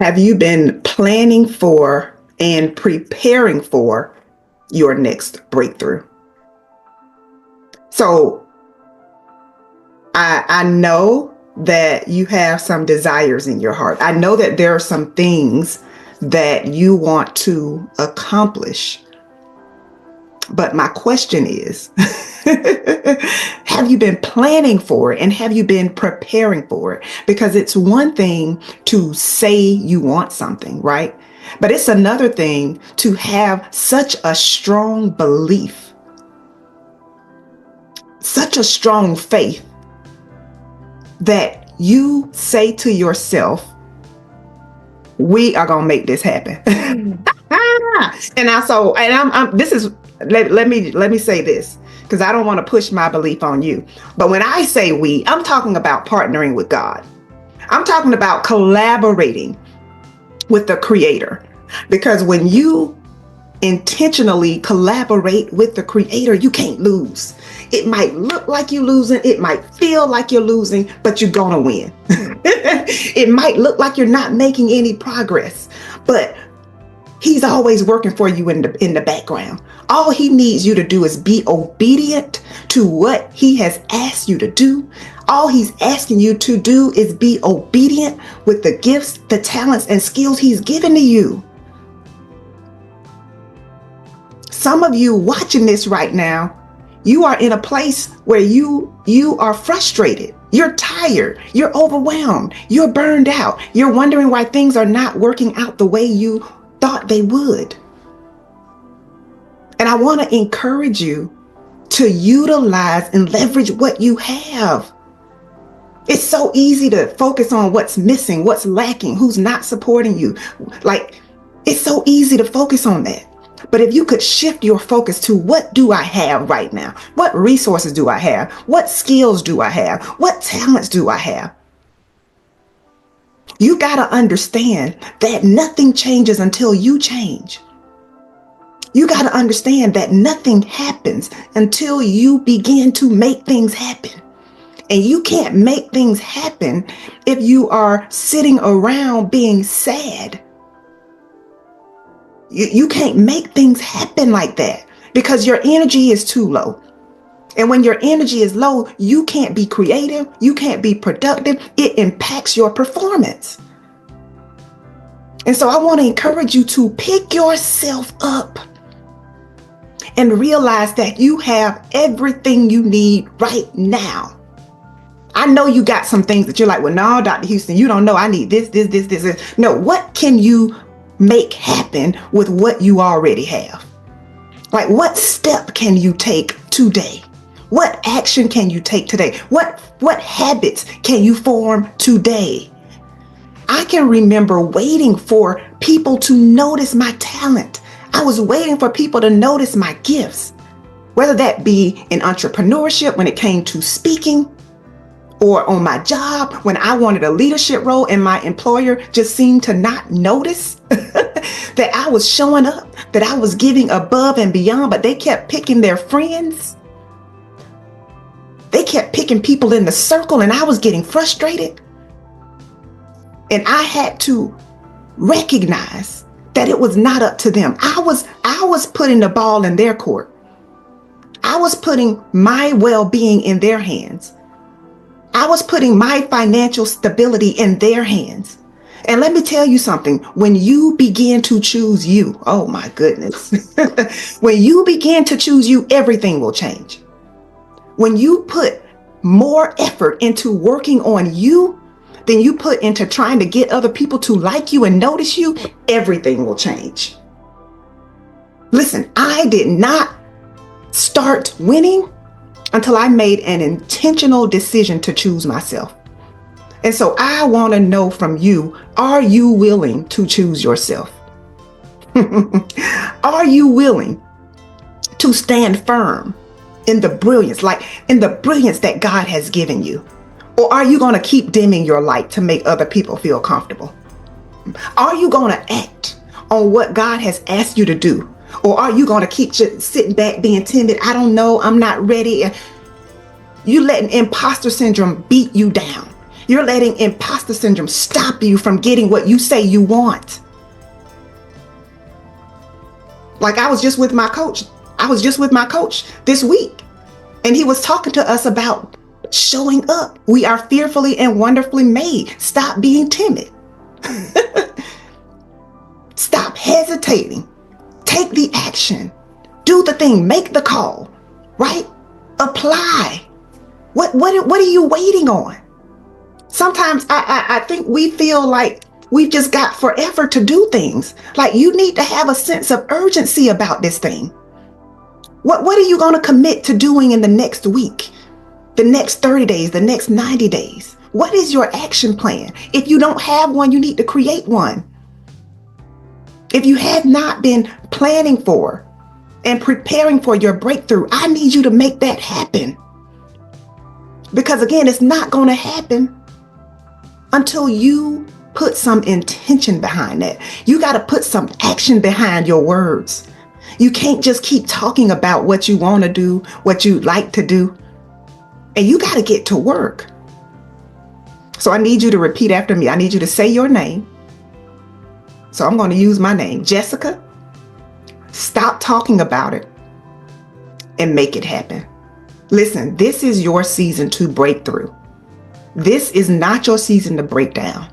Have you been planning for and preparing for your next breakthrough? So I know that you have some desires in your heart. I know that there are some things that you want to accomplish. But my question is, have you been planning for it and have you been preparing for it? Because it's one thing to say you want something, right? But it's another thing to have such a strong belief, such a strong faith that you say to yourself, we are going to make this happen. Let me say this, because I don't want to push my belief on you. But when I say we, I'm talking about partnering with God. I'm talking about collaborating with the Creator. Because when you intentionally collaborate with the Creator, you can't lose. It might look like you're losing, it might feel like you're losing, but you're gonna win. It might look like you're not making any progress, but He's always working for you in the background. All He needs you to do is be obedient to what He has asked you to do. All He's asking you to do is be obedient with the gifts, the talents, and skills He's given to you. Some of you watching this right now, you are in a place where you are frustrated. You're tired. You're overwhelmed. You're burned out. You're wondering why things are not working out the way you thought they would. And I want to encourage you to utilize and leverage what you have. It's so easy to focus on what's missing, what's lacking, who's not supporting you. Like, it's so easy to focus on that. But if you could shift your focus to what do I have right now? What resources do I have? What skills do I have? What talents do I have? You got to understand that nothing changes until you change. You got to understand that nothing happens until you begin to make things happen. And you can't make things happen if you are sitting around being sad. You can't make things happen like that because your energy is too low. And when your energy is low, you can't be creative. You can't be productive. It impacts your performance. And so I want to encourage you to pick yourself up and realize that you have everything you need right now. I know you got some things that you're like, well, no, Dr. Houston, you don't know. I need this. No, what can you make happen with what you already have? Like, what step can you take today? What action can you take today? What habits can you form today? I can remember waiting for people to notice my talent. I was waiting for people to notice my gifts, whether that be in entrepreneurship when it came to speaking, or on my job when I wanted a leadership role and my employer just seemed to not notice that I was showing up, that I was giving above and beyond, but they kept picking their friends. They kept picking people in the circle and I was getting frustrated. And I had to recognize that it was not up to them. I was putting the ball in their court. I was putting my well-being in their hands. I was putting my financial stability in their hands. And let me tell you something, when you begin to choose you, oh my goodness, when you begin to choose you, everything will change. When you put more effort into working on you than you put into trying to get other people to like you and notice you, everything will change. Listen, I did not start winning until I made an intentional decision to choose myself. And so I want to know from you, are you willing to choose yourself? Are you willing to stand firm in the brilliance, that God has given you? Or are you going to keep dimming your light to make other people feel comfortable? Are you going to act on what God has asked you to do? Or are you going to keep just sitting back being timid? I don't know. I'm not ready. You letting imposter syndrome beat you down. You're letting imposter syndrome stop you from getting what you say you want. Like I was just with my coach. This week, and he was talking to us about showing up. We are fearfully and wonderfully made. Stop being timid. Stop hesitating. Take the action. Do the thing. Make the call. Right? Apply. What are you waiting on? Sometimes I think we feel like we've just got forever to do things. Like you need to have a sense of urgency about this thing. What are you going to commit to doing in the next week, the next 30 days, the next 90 days? What is your action plan? If you don't have one, you need to create one. If you have not been planning for and preparing for your breakthrough, I need you to make that happen. Because again, it's not going to happen until you put some intention behind it. You got to put some action behind your words. You can't just keep talking about what you want to do, what you like to do, and you got to get to work. So I need you to repeat after me. I need you to say your name. So I'm going to use my name, Jessica. Stop talking about it and make it happen. Listen, this is your season to break through. This is not your season to break down.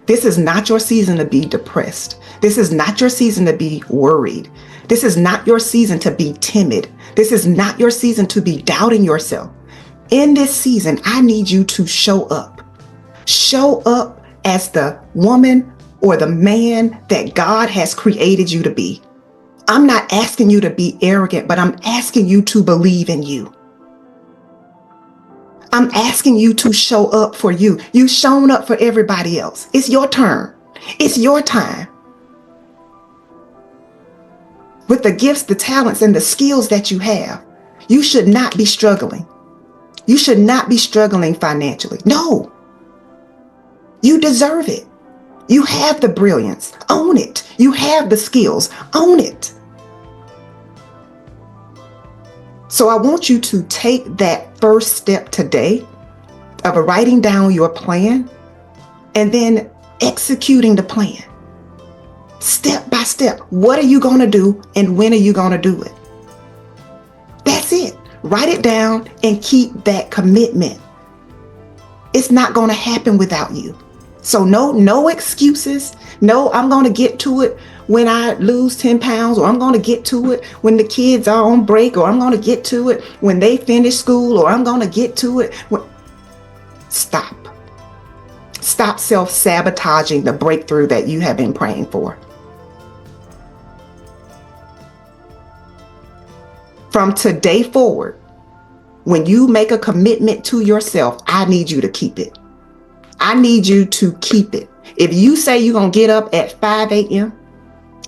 This is not your season to be depressed. This is not your season to be worried. This is not your season to be timid. This is not your season to be doubting yourself. In this season, I need you to show up. Show up as the woman or the man that God has created you to be. I'm not asking you to be arrogant, but I'm asking you to believe in you. I'm asking you to show up for you. You've shown up for everybody else. It's your turn. It's your time. With the gifts, the talents, and the skills that you have, you should not be struggling. You should not be struggling financially. No. You deserve it. You have the brilliance. Own it. You have the skills. Own it. So I want you to take that first step today of writing down your plan and then executing the plan. Step by step. What are you going to do and when are you going to do it? That's it. Write it down and keep that commitment. It's not going to happen without you. So no excuses. No, I'm going to get to it when I lose 10 pounds, or I'm going to get to it when the kids are on break, or I'm going to get to it when they finish school, or I'm going to get to it when... Stop. Stop self-sabotaging the breakthrough that you have been praying for. From today forward, when you make a commitment to yourself, I need you to keep it. I need you to keep it. If you say you're going to get up at 5 a.m.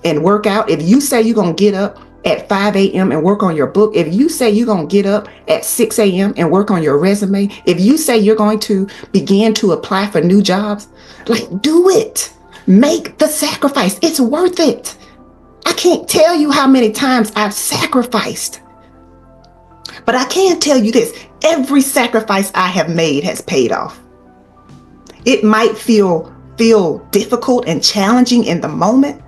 and work out, if you say you're going to get up at 5 a.m. and work on your book, if you say you're going to get up at 6 a.m. and work on your resume, if you say you're going to begin to apply for new jobs, like, do it. Make the sacrifice. It's worth it. I can't tell you how many times I've sacrificed. But I can tell you this, every sacrifice I have made has paid off. It might feel difficult and challenging in the moment,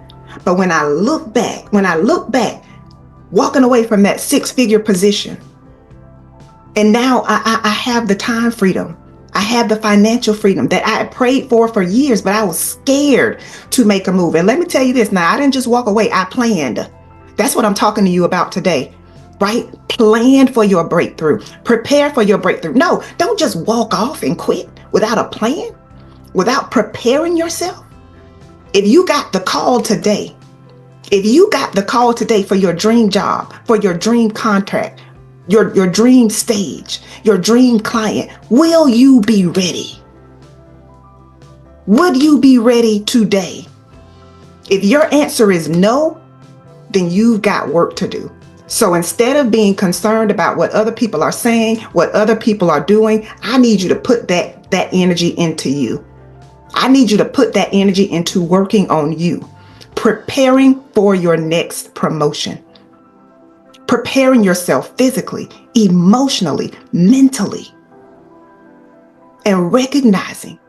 but when I look back, walking away from that 6-figure position, and now I have the time freedom, I have the financial freedom that I had prayed for years, but I was scared to make a move. And let me tell you this, now I didn't just walk away, I planned. That's what I'm talking to you about today. Right? Plan for your breakthrough. Prepare for your breakthrough. No, don't just walk off and quit without a plan, without preparing yourself. If you got the call today, for your dream job, for your dream contract, your dream stage, your dream client, will you be ready? Would you be ready today? If your answer is no, then you've got work to do. So instead of being concerned about what other people are saying, what other people are doing, I need you to put that energy into you. I need you to put that energy into working on you, preparing for your next promotion, preparing yourself physically, emotionally, mentally. and recognizing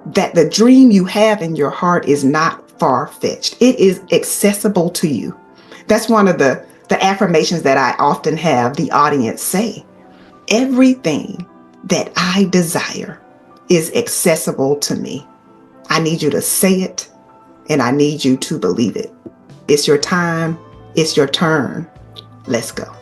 that the dream you have in your heart is not far-fetched. It is accessible to you. That's one of the affirmations that I often have the audience say. Everything that I desire is accessible to me. I need you to say it, and I need you to believe it. It's your time. It's your turn. Let's go.